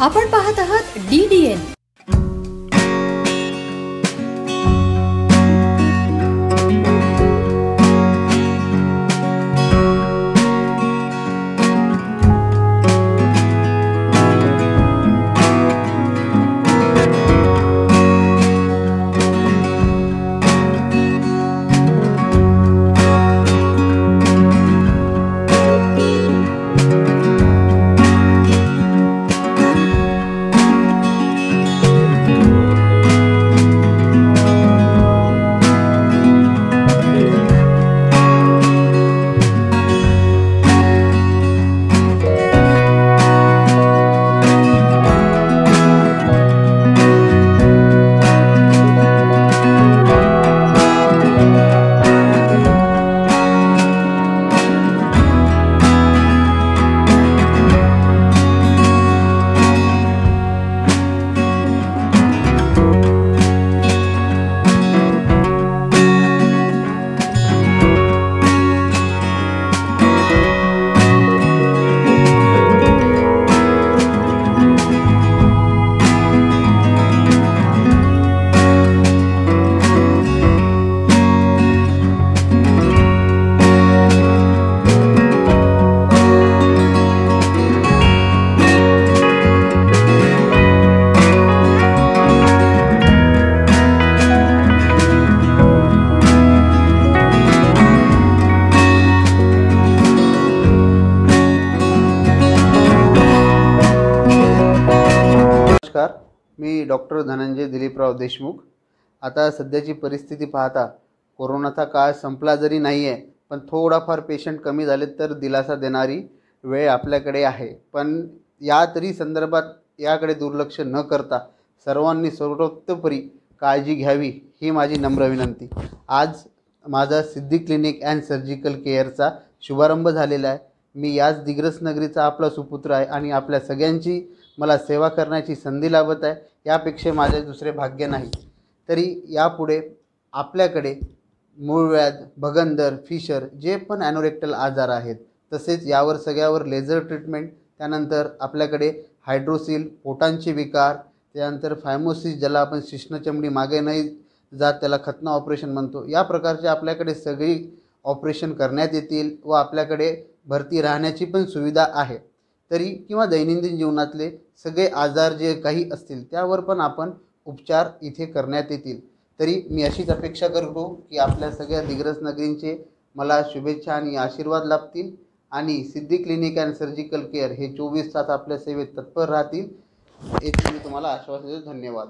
आपण पाहत आहात DDN। नमस्कार, मी डॉक्टर धनंजय दिलीपराव देशमुख। आता सध्याची परिस्थिती पाहता कोरोनाचा काळ संपला जरी नाही आहे, पण थोडाफार पेशंट कमी झाले तर दिलासा देणारी वेळ आपल्याकडे आहे। पण या तरी संदर्भात याकडे दुर्लक्ष न करता सर्वांनी सर्वतोपरी काळजी घ्यावी ही माझी नम्र विनंती। आज माझा सिद्धी क्लिनिक अँड सर्जिकल केअरचा शुभारंभ झालेला आहे। मी याच दिग्रस नगरीचा आपला सुपुत्र आहे आणि आपल्या सगळ्यांची मला सेवा करण्याची संधी लाभत आहे। यापेक्षा माझे दुसरे भाग्य नाही। तरी यापुढे आपल्याकडे मूळव्याध, भगंदर, फिशर जे पण ॲनोरेक्टल आजार आहेत, तसेच यावर सगळ्यावर लेझर ट्रीटमेंट, त्यानंतर आपल्याकडे हायड्रोसिल, पोटांचे विकार, त्यानंतर फायमोसिस ज्याला आपण शिश्नचमडी मागे नाही जात त्याला खतना ऑपरेशन म्हणतो, या प्रकारचे आपल्याकडे सगळी ऑपरेशन करण्यात येतील व आपल्याकडे भरती राहण्याची पण सुविधा आहे। तरी किंवा दैनंदिन जीवनातले सगळे आजार जे काही असतील त्यावर पण आपण उपचार इथे करण्यात येतील। तरी मी अशीच अपेक्षा करतो की आपल्या सगळ्या दिग्रस नगरींचे मला शुभेच्छा आणि आशीर्वाद लाभतील आणि सिद्धी क्लिनिक अँड सर्जिकल केअर हे 24 तास आपल्या सेवेत तत्पर राहतील। याची मी तुम्हाला आश्वासन देतो। धन्यवाद।